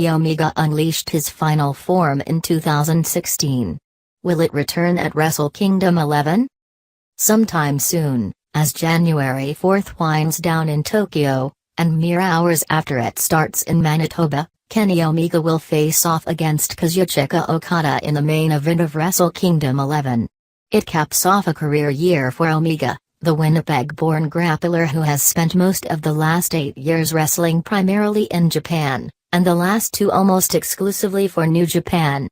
Kenny Omega unleashed his final form in 2016. Will it return at Wrestle Kingdom 11? Sometime soon, as January 4th winds down in Tokyo, and mere hours after it starts in Manitoba, Kenny Omega will face off against Kazuchika Okada in the main event of Wrestle Kingdom 11. It caps off a career year for Omega, the Winnipeg-born grappler who has spent most of the last 8 years wrestling primarily in Japan, and the last 2 almost exclusively for New Japan.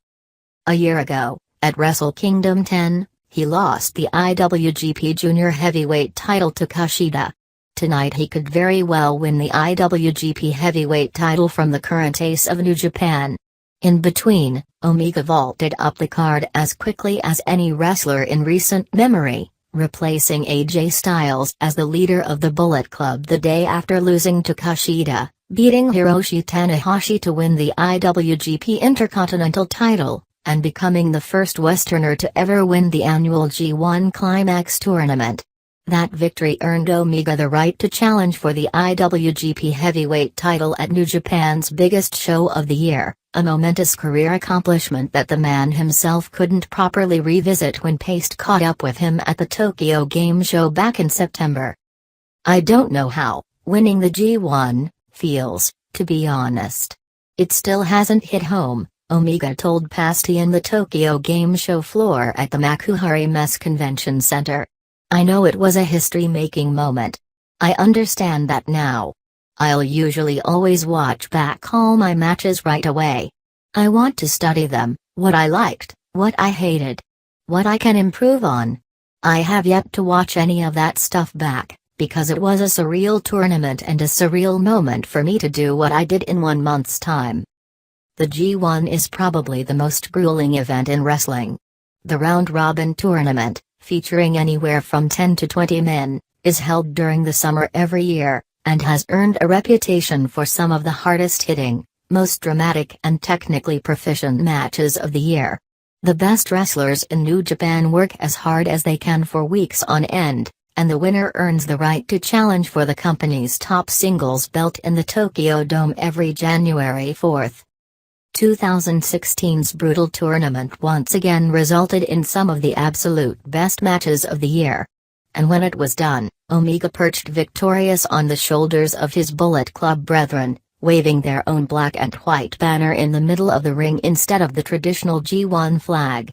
A year ago, at Wrestle Kingdom 10, he lost the IWGP Junior Heavyweight title to Kushida. Tonight he could very well win the IWGP Heavyweight title from the current ace of New Japan. In between, Omega vaulted up the card as quickly as any wrestler in recent memory, replacing AJ Styles as the leader of the Bullet Club the day after losing to Kushida, beating Hiroshi Tanahashi to win the IWGP Intercontinental title, and becoming the first Westerner to ever win the annual G1 Climax tournament. That victory earned Omega the right to challenge for the IWGP Heavyweight title at New Japan's biggest show of the year, a momentous career accomplishment that the man himself couldn't properly revisit when Paste caught up with him at the Tokyo Game Show back in September. "I don't know how winning the G1 feels, to be honest. It still hasn't hit home," Omega told Paste in the Tokyo Game Show floor at the Makuhari Mess Convention Center. "I know it was a history-making moment. I understand that now. I'll usually always watch back all my matches right away. I want to study them, what I liked, what I hated, what I can improve on. I have yet to watch any of that stuff back, because it was a surreal tournament and a surreal moment for me to do what I did in 1 month's time." The G1 is probably the most grueling event in wrestling. The round-robin tournament, featuring anywhere from 10 to 20 men, is held during the summer every year, and has earned a reputation for some of the hardest-hitting, most dramatic and technically proficient matches of the year. The best wrestlers in New Japan work as hard as they can for weeks on end, and the winner earns the right to challenge for the company's top singles belt in the Tokyo Dome every January 4th. 2016's brutal tournament once again resulted in some of the absolute best matches of the year. And when it was done, Omega perched victorious on the shoulders of his Bullet Club brethren, waving their own black and white banner in the middle of the ring instead of the traditional G1 flag.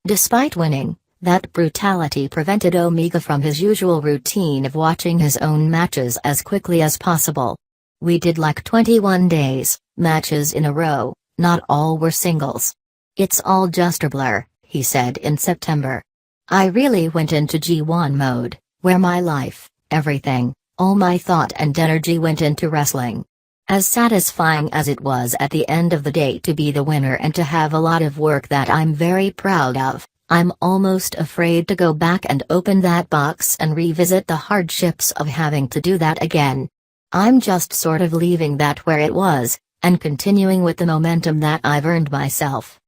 Despite winning, that brutality prevented Omega from his usual routine of watching his own matches as quickly as possible. "We did like 21 days, matches in a row. Not all were singles. It's all just a blur," he said in September. "I really went into G1 mode, where my life, everything, all my thought and energy went into wrestling. As satisfying as it was at the end of the day to be the winner and to have a lot of work that I'm very proud of, I'm almost afraid to go back and open that box and revisit the hardships of having to do that again. I'm just sort of leaving that where it was, and continuing with the momentum that I've earned myself."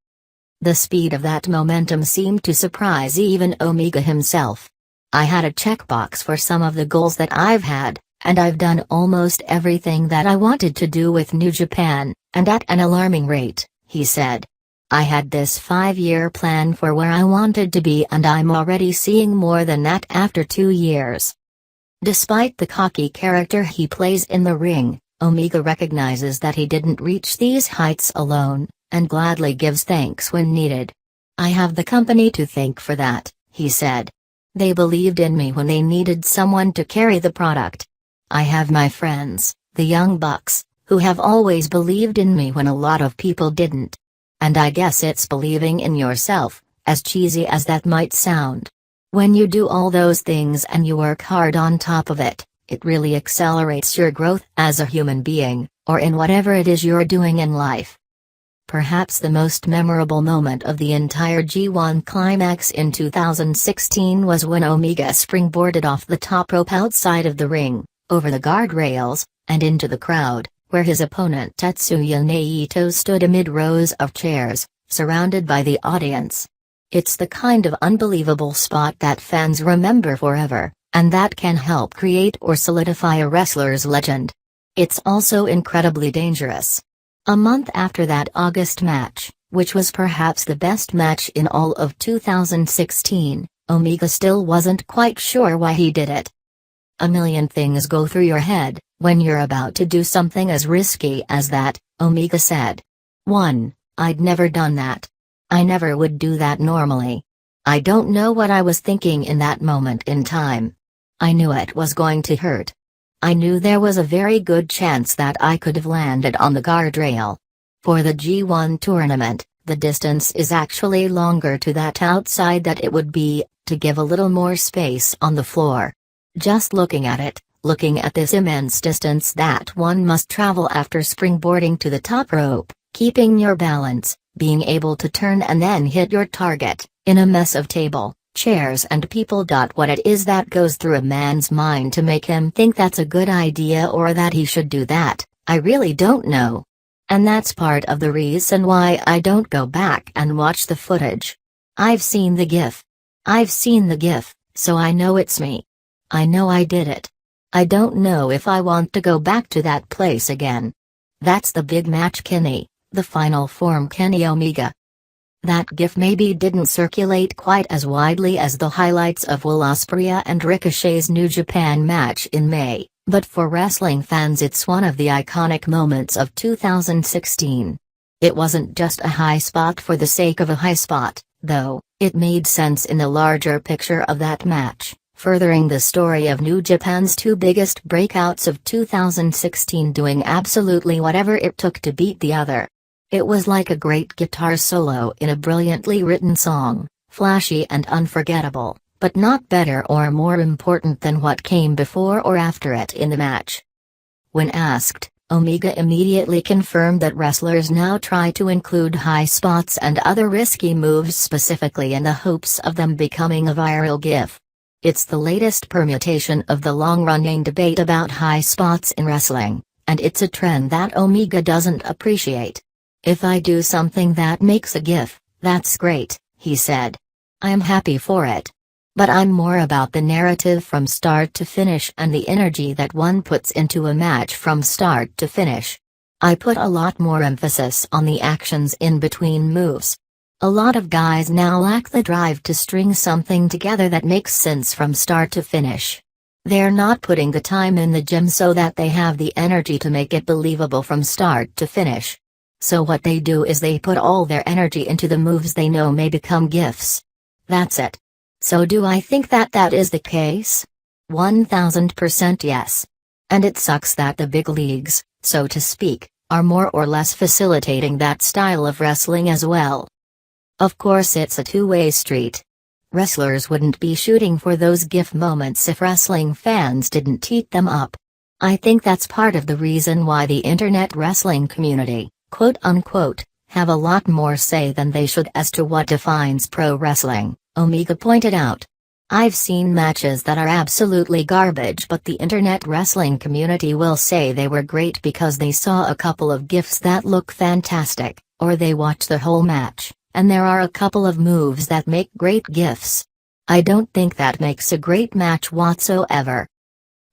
The speed of that momentum seemed to surprise even Omega himself. "I had a checkbox for some of the goals that I've had, and I've done almost everything that I wanted to do with New Japan, and at an alarming rate," he said. "I had this 5-year plan for where I wanted to be, and I'm already seeing more than that after 2 years." Despite the cocky character he plays in the ring, Omega recognizes that he didn't reach these heights alone, and gladly gives thanks when needed. "I have the company to thank for that," he said. "They believed in me when they needed someone to carry the product. I have my friends, the Young Bucks, who have always believed in me when a lot of people didn't. And I guess it's believing in yourself, as cheesy as that might sound. When you do all those things and you work hard on top of it, it really accelerates your growth as a human being, or in whatever it is you're doing in life." Perhaps the most memorable moment of the entire G1 climax in 2016 was when Omega springboarded off the top rope outside of the ring, over the guardrails, and into the crowd, where his opponent Tetsuya Naito stood amid rows of chairs, surrounded by the audience. It's the kind of unbelievable spot that fans remember forever, and that can help create or solidify a wrestler's legend. It's also incredibly dangerous. A month after that August match, which was perhaps the best match in all of 2016, Omega still wasn't quite sure why he did it. A million things go through your head when you're about to do something as risky as that, Omega said. 1. I'd never done that. I never would do that normally. I don't know what I was thinking in that moment in time. I knew it was going to hurt. I knew there was a very good chance that I could have landed on the guardrail. For the G1 tournament, the distance is actually longer to that outside that it would be, to give a little more space on the floor. Just looking at it, looking at this immense distance that one must travel after springboarding to the top rope, keeping your balance, being able to turn and then hit your target, in a mess of table, chairs and people. What it is that goes through a man's mind to make him think that's a good idea or that he should do that, I really don't know. And that's part of the reason why I don't go back and watch the footage. I've seen the GIF. So I know it's me. I know I did it. I don't know if I want to go back to that place again. That's the big match, Kenny, the final form Kenny Omega. That GIF maybe didn't circulate quite as widely as the highlights of Will Ospreay and Ricochet's New Japan match in May, but for wrestling fans it's one of the iconic moments of 2016. It wasn't just a high spot for the sake of a high spot, though, it made sense in the larger picture of that match, furthering the story of New Japan's two biggest breakouts of 2016 doing absolutely whatever it took to beat the other. It was like a great guitar solo in a brilliantly written song, flashy and unforgettable, but not better or more important than what came before or after it in the match. When asked, Omega immediately confirmed that wrestlers now try to include high spots and other risky moves specifically in the hopes of them becoming a viral GIF. It's the latest permutation of the long-running debate about high spots in wrestling, and it's a trend that Omega doesn't appreciate. If I do something that makes a GIF, that's great, he said. I'm happy for it. But I'm more about the narrative from start to finish and the energy that one puts into a match from start to finish. I put a lot more emphasis on the actions in between moves. A lot of guys now lack the drive to string something together that makes sense from start to finish. They're not putting the time in the gym so that they have the energy to make it believable from start to finish. So what they do is they put all their energy into the moves they know may become GIFs. That's it. So do I think that that is the case? 1000% yes. And it sucks that the big leagues, so to speak, are more or less facilitating that style of wrestling as well. Of course it's a two-way street. Wrestlers wouldn't be shooting for those GIF moments if wrestling fans didn't eat them up. I think that's part of the reason why the internet wrestling community, quote-unquote, have a lot more say than they should as to what defines pro wrestling, Omega pointed out. I've seen matches that are absolutely garbage but the internet wrestling community will say they were great because they saw a couple of GIFs that look fantastic, or they watched the whole match, and there are a couple of moves that make great GIFs. I don't think that makes a great match whatsoever.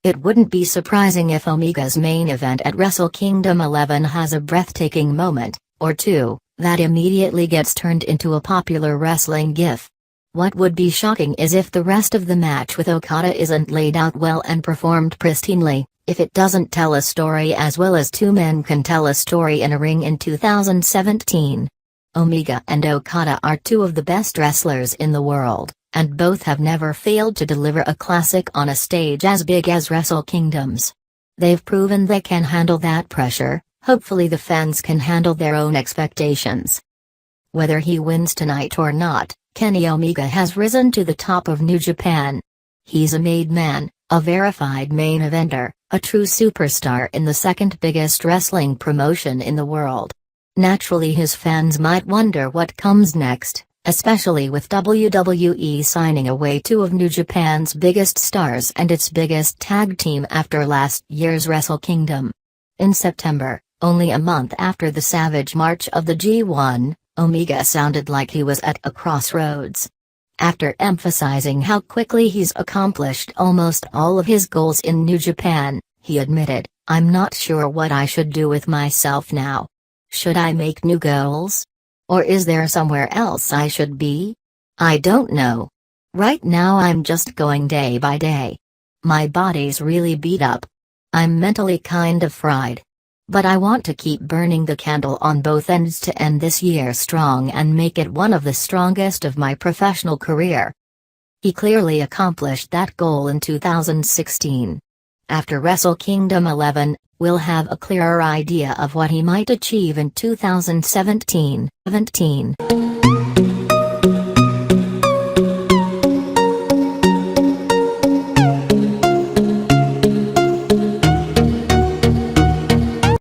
It wouldn't be surprising if Omega's main event at Wrestle Kingdom 11 has a breathtaking moment, or two, that immediately gets turned into a popular wrestling GIF. What would be shocking is if the rest of the match with Okada isn't laid out well and performed pristinely, if it doesn't tell a story as well as two men can tell a story in a ring in 2017. Omega and Okada are two of the best wrestlers in the world, and both have never failed to deliver a classic on a stage as big as Wrestle Kingdom's. They've proven they can handle that pressure. Hopefully the fans can handle their own expectations. Whether he wins tonight or not, Kenny Omega has risen to the top of New Japan. He's a made man, a verified main eventer, a true superstar in the second biggest wrestling promotion in the world. Naturally his fans might wonder what comes next, especially with WWE signing away two of New Japan's biggest stars and its biggest tag team after last year's Wrestle Kingdom. In September, only a month after the Savage March of the G1, Omega sounded like he was at a crossroads. After emphasizing how quickly he's accomplished almost all of his goals in New Japan, he admitted, "I'm not sure what I should do with myself now. Should I make new goals? Or is there somewhere else I should be? I don't know. Right now I'm just going day by day. My body's really beat up. I'm mentally kind of fried. But I want to keep burning the candle on both ends to end this year strong and make it one of the strongest of my professional career. He clearly accomplished that goal in 2016. After Wrestle Kingdom 11, we'll have a clearer idea of what he might achieve in 2017.